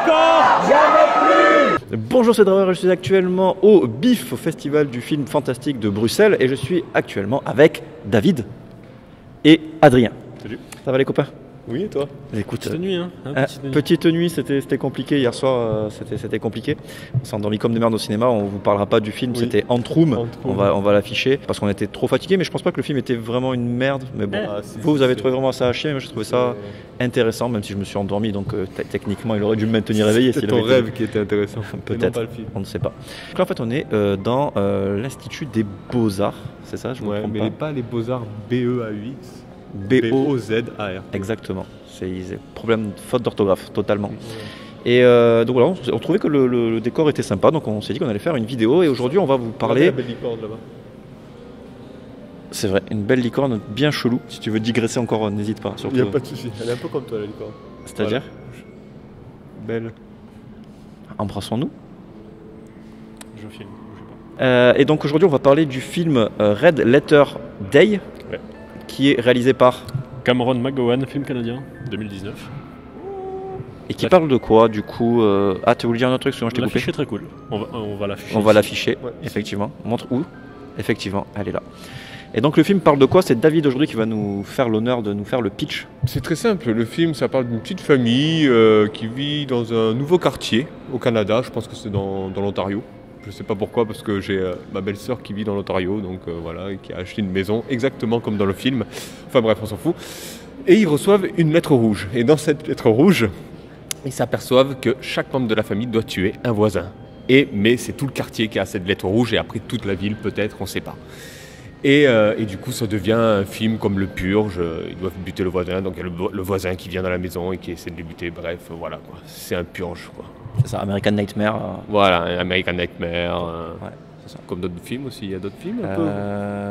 encore. Jamais plus. Bonjour, c'est Drawer, je suis actuellement au BIF, au Festival du film fantastique de Bruxelles, et je suis actuellement avec David et Adrien. Salut. Ça va les copains? Oui, et toi? Écoute, petite nuit, hein, petite nuit, c'était compliqué. Hier soir, c'était compliqué. On s'est endormi comme des merdes au cinéma. On vous parlera pas du film. Oui. C'était Antroom. On va l'afficher parce qu'on était trop fatigué. Mais je pense pas que le film était vraiment une merde. Mais bon, vous avez trouvé vraiment ça à chier. Mais je trouvais ça intéressant, même si je me suis endormi. Donc techniquement, il aurait dû me maintenir réveillé. C'était ton rêve qui était intéressant. Peut-être. On ne sait pas. Donc là, en fait, on est dans l'Institut des Beaux-Arts. C'est ça? Je me trompe pas les Beaux-Arts BEAUX. BOZAR. Exactement. C'est problème, faute d'orthographe, totalement. Et donc voilà, on trouvait que le décor était sympa, donc on s'est dit qu'on allait faire une vidéo. Et aujourd'hui, on va vous parler. Une belle licorne là-bas. C'est vrai, une belle licorne bien chelou. Si tu veux digresser encore, n'hésite pas. Il n'y a pas de souci. Elle est un peu comme toi, la licorne. C'est-à-dire belle. Embrassons-nous. Je filme, je sais pas. Et donc aujourd'hui, on va parler du film Red Letter Day. Ouais. Qui est réalisé par Cameron McGowan, film canadien, 2019. Et qui parle de quoi du coup Ah, tu voulais dire un autre truc, sinon je t'ai coupé. L'affiche est très cool. On va l'afficher. On va l'afficher, ouais, effectivement. Montre où. Effectivement, elle est là. Et donc le film parle de quoi? C'est David aujourd'hui qui va nous faire l'honneur de nous faire le pitch. C'est très simple, le film ça parle d'une petite famille qui vit dans un nouveau quartier au Canada, je pense que c'est dans l'Ontario. Je sais pas pourquoi, parce que j'ai ma belle-sœur qui vit dans l'Ontario, donc voilà, et qui a acheté une maison exactement comme dans le film. Enfin bref, on s'en fout. Et ils reçoivent une lettre rouge. Et dans cette lettre rouge, ils s'aperçoivent que chaque membre de la famille doit tuer un voisin. Mais c'est tout le quartier qui a cette lettre rouge, et après toute la ville peut-être, on ne sait pas. Et du coup, ça devient un film comme Le Purge. Ils doivent buter le voisin, donc il y a le voisin qui vient dans la maison et qui essaie de les buter. Bref, voilà, quoi. C'est un purge, quoi. C'est ça, American Nightmare. Voilà, American Nightmare. Ouais, c'est ça. Comme d'autres films aussi, il y a d'autres films un peu.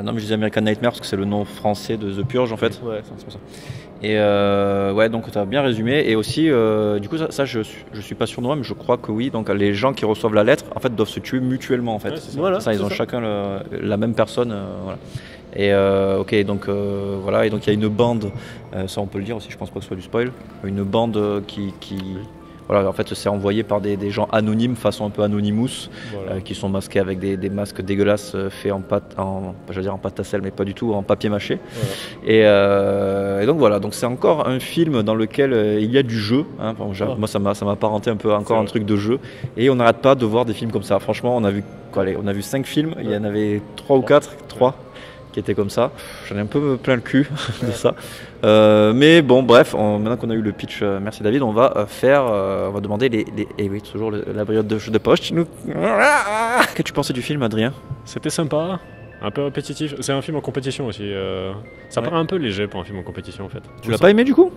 Non, mais je dis American Nightmare parce que c'est le nom français de The Purge en fait. Ouais, c'est pour ça. Et ouais, donc tu as bien résumé. Et aussi, du coup, ça je suis pas sûr de moi, mais je crois que oui. Donc les gens qui reçoivent la lettre, en fait, doivent se tuer mutuellement en fait. Ouais, ça. Voilà, ça, ils ont chacun la même personne. Voilà. Et ok, donc voilà. Et donc il y a une bande, ça on peut le dire aussi, je pense pas que ce soit du spoil. Une bande qui voilà, en fait, c'est envoyé par des gens anonymes, façon un peu Anonymous, voilà. Qui sont masqués avec des masques dégueulasses faits en pâte à sel, mais pas du tout, en papier mâché. Voilà. Et donc voilà, donc c'est encore un film dans lequel il y a du jeu. Hein. Bon, moi, ça m'a apparenté un peu encore un truc de jeu. Et on n'arrête pas de voir des films comme ça. Franchement, on a vu 5 films, il y en avait 3 ou 4, qui étaient comme ça. J'en ai un peu plein le cul de ça. Mais bon, bref, maintenant qu'on a eu le pitch, merci David, on va demander et oui, toujours la brioche de poche. Qu'as-tu pensé du film, Adrien? C'était sympa, un peu répétitif. C'est un film en compétition aussi. Ça paraît un peu léger pour un film en compétition en fait. Tu l'as pas aimé du coup?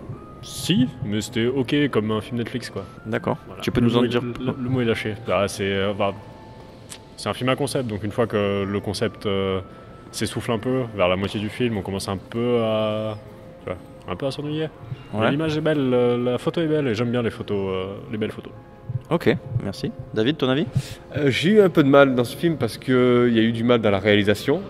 Si, mais c'était ok comme un film Netflix quoi. D'accord. Voilà. Tu peux nous en dire? Le mot est lâché. C'est un film à concept, donc une fois que le concept s'essouffle un peu vers la moitié du film, on commence un peu à s'ennuyer. Ouais. L'image est belle, la photo est belle et j'aime bien les belles photos. Ok, merci. David, ton avis? J'ai eu un peu de mal dans ce film parce qu'il y a eu du mal dans la réalisation,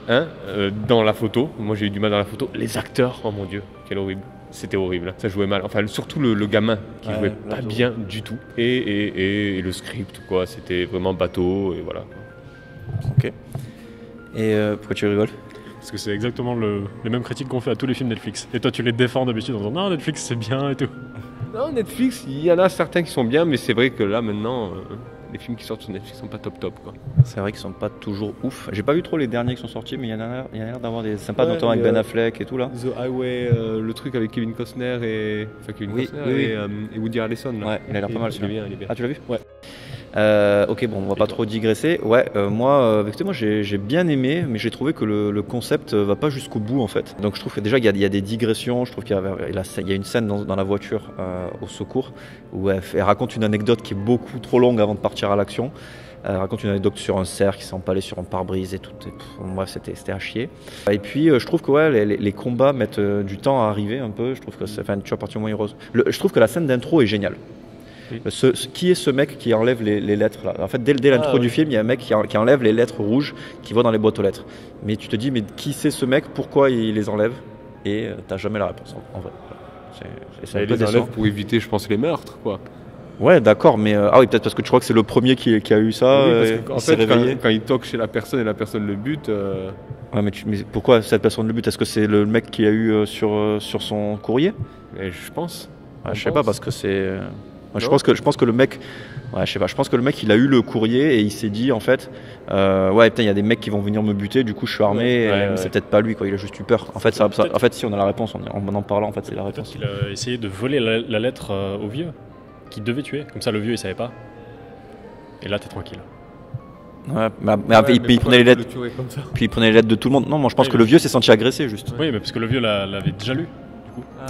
dans la photo. Moi j'ai eu du mal dans la photo. Les acteurs, oh mon dieu, quel horrible. C'était horrible, ça jouait mal. Enfin, surtout le gamin qui jouait pas bien du tout. Et le script, quoi, c'était vraiment bateau et voilà. Ok. Et pourquoi tu rigoles? Parce que c'est exactement les mêmes critiques qu'on fait à tous les films Netflix. Et toi tu les défends d'habitude en disant non, Netflix c'est bien et tout. Non, Netflix, il y en a certains qui sont bien, mais c'est vrai que là maintenant, les films qui sortent sur Netflix sont pas top quoi. C'est vrai qu'ils sont pas toujours ouf. J'ai pas vu trop les derniers qui sont sortis, mais il y en a l'air d'avoir des sympas, notamment avec Ben Affleck et tout là. The Highway, le truc avec Kevin Costner et Woody Harrelson. Là. Ouais, il a l'air pas mal celui-là. Il est bien. Ah, tu l'as vu? Ouais. Ok, bon, on va pas trop digresser. Ouais, moi j'ai bien aimé, mais j'ai trouvé que le concept va pas jusqu'au bout en fait. Donc je trouve que déjà il y a des digressions. Je trouve qu'il y a une scène dans la voiture au secours où elle raconte une anecdote qui est beaucoup trop longue avant de partir à l'action. Elle raconte une anecdote sur un cerf qui s'est empalé sur un pare-brise et tout. Bref, c'était à chier. Et puis je trouve que les combats mettent du temps à arriver un peu. Je trouve que tu vois, à partir du moment où je trouve que la scène d'intro est géniale. Oui. Qui est ce mec qui enlève les lettres là? En fait, dès l'intro du film, il y a un mec qui enlève les lettres rouges qui vont dans les boîtes aux lettres. Mais tu te dis, mais qui c'est ce mec? Pourquoi il les enlève? Et t'as jamais la réponse en vrai. C'est un peu les enlève pour éviter, je pense, les meurtres, quoi. Ouais, d'accord, mais ah oui, peut-être parce que tu crois que c'est le premier qui a eu ça. Oui, parce qu'en il s'est fait, réveillé. quand il toque chez la personne et la personne le bute, Ouais, mais pourquoi cette personne le but? Est-ce que c'est le mec qui a eu sur son courrier? et je pense. Ah, On je sais pense. pas parce que c'est. Moi, je Non. pense que le mec. Ouais, je sais pas. Je pense que le mec il a eu le courrier et il s'est dit en fait, ouais putain il y a des mecs qui vont venir me buter. Du coup je suis armé. Ouais. C'est peut-être pas lui quoi. Il a juste eu peur. En fait, en fait si on a la réponse en en parlant en fait c'est la Peut-être réponse. qu'il a essayé de voler la lettre au vieux, qui devait tuer. Comme ça, le vieux, il savait pas. Et là, t'es tranquille. Ouais, mais Ouais, il mais prenait les lettres. le tuerait comme ça. Puis il prenait les lettres de tout le monde. Non, moi je pense Oui, que le vieux s'est senti agressé juste. Oui, mais parce que le vieux l'avait déjà lu.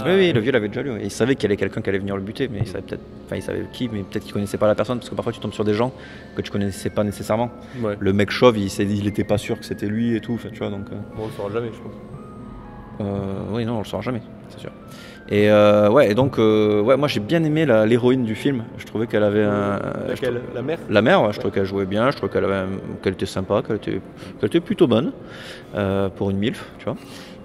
Oui, oui, le vieux l'avait déjà lu. Et il savait qu'il y avait quelqu'un qui allait venir le buter, mais il savait peut-être, enfin il savait qui, mais peut-être qu'il connaissait pas la personne, parce que parfois tu tombes sur des gens que tu connaissais pas nécessairement. Ouais. Le mec chauve, il était pas sûr que c'était lui et tout, enfin, tu vois, donc. Bon, on le saura jamais, je pense. Oui, non, on le saura jamais, c'est sûr. Et ouais, et donc, ouais, moi j'ai bien aimé l'héroïne du film. Je trouvais qu'elle avait un. Laquelle? La mère? La mère, ouais, je trouvais qu'elle jouait bien, je trouvais qu'elle était sympa, qu'elle était plutôt bonne pour une MILF, tu vois.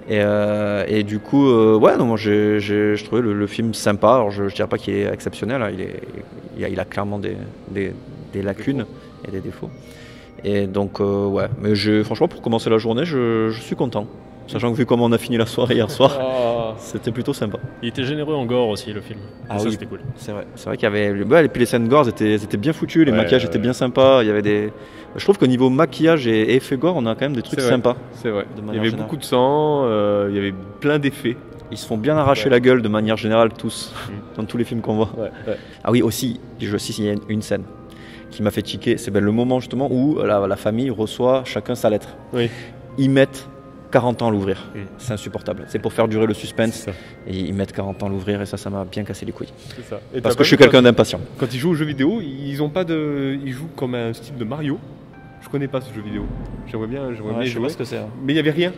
Et du coup, ouais, non, moi je trouvais le film sympa. Alors je dirais pas qu'il est exceptionnel, hein, il a clairement des lacunes et des défauts. Et donc, ouais, mais franchement, pour commencer la journée, je suis content. Sachant que vu comment on a fini la soirée hier soir, c'était plutôt sympa. Il était généreux en gore aussi, le film. Ah Et ça, oui. c'était cool. C'est vrai qu'il y avait. Ouais, et puis les scènes gore étaient bien foutues, les maquillages étaient bien sympas. Il y avait des. Je trouve qu'au niveau maquillage et effets gore, on a quand même des trucs C'est vrai. sympas. C'est vrai. De Il y manière avait générale. beaucoup de sang, il y avait plein d'effets. Ils se font bien arracher la gueule de manière générale, tous, dans tous les films qu'on voit. Ouais. Ah oui, aussi, il y a une scène qui m'a fait tiquer. C'est le moment justement où la famille reçoit chacun sa lettre. Oui. Ils mettent 40 ans à l'ouvrir. Mm. C'est insupportable. C'est pour faire durer le suspense. C'est ça. Et ils mettent 40 ans à l'ouvrir et ça m'a bien cassé les couilles. C'est ça. Et Parce t'as que pas je suis vu quelqu'un d'impatient. Quand ils jouent aux jeux vidéo, ils ont pas de. Ils jouent comme un style de Mario. Je connais pas ce jeu vidéo. J'aimerais bien jouer. que c'est. Mais il y avait rien.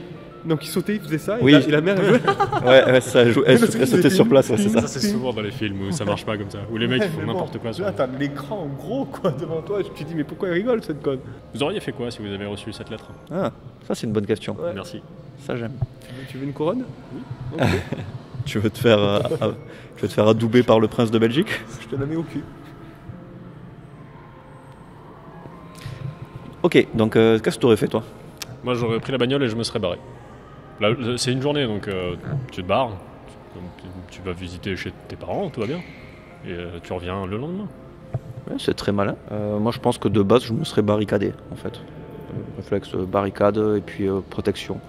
Donc ils sautaient, ils faisaient ça. Oui. Et la mère elle jouait. Ouais, ça joue. Elle sautait sur place, ouais, c'est ça. Ça, c'est souvent dans les films où ça marche pas comme ça. Où les mecs font n'importe quoi. Là, t'as l'écran en gros quoi devant toi. Tu te dis, mais pourquoi il rigole cette conne? Vous auriez fait quoi si vous avez reçu cette lettre? Ah, ça c'est une bonne question. Ouais. Merci. Ça j'aime. Tu veux une couronne? Oui. Tu veux te faire adouber par le prince de Belgique? Je te la mets au cul. Ok, donc qu'est-ce que tu aurais fait toi? Moi, j'aurais pris la bagnole et je me serais barré. Là, c'est une journée, donc tu te barres. Tu vas visiter chez tes parents, tout va bien. Et tu reviens le lendemain. Ouais, c'est très malin. Moi je pense que de base je me serais barricadé en fait. Réflexe barricade et puis protection.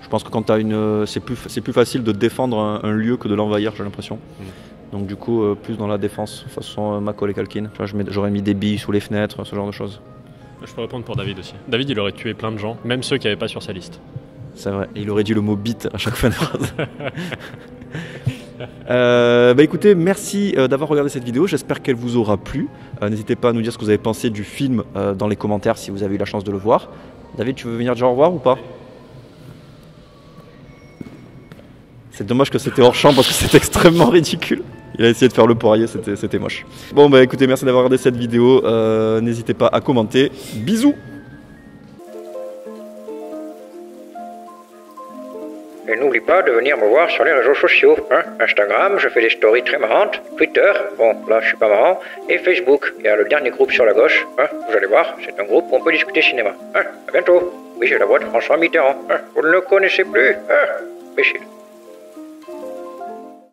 Je pense que quand t'as c'est plus facile de défendre un lieu que de l'envahir, j'ai l'impression. Donc du coup plus dans la défense, façon Macaulay Culkin. Tu vois, j'aurais mis des billes sous les fenêtres, ce genre de choses. Je peux répondre pour David aussi. David, il aurait tué plein de gens, même ceux qui n'avaient pas sur sa liste. C'est vrai. Et il aurait dit le mot bite à chaque fin de phrase. Bah écoutez, merci d'avoir regardé cette vidéo, j'espère qu'elle vous aura plu. N'hésitez pas à nous dire ce que vous avez pensé du film dans les commentaires si vous avez eu la chance de le voir. David, tu veux venir dire au revoir ou pas? C'est dommage que c'était hors champ parce que c'est extrêmement ridicule. Il a essayé de faire le poirier, c'était moche. Bon bah écoutez, merci d'avoir regardé cette vidéo, n'hésitez pas à commenter. Bisous. Et n'oublie pas de venir me voir sur les réseaux sociaux. Instagram, je fais des stories très marrantes. Twitter, bon, là je suis pas marrant. Et Facebook, il y a le dernier groupe sur la gauche. Vous allez voir, c'est un groupe où on peut discuter cinéma. À bientôt. Oui, j'ai la voix de François Mitterrand. Vous ne le connaissez plus. Imbécile.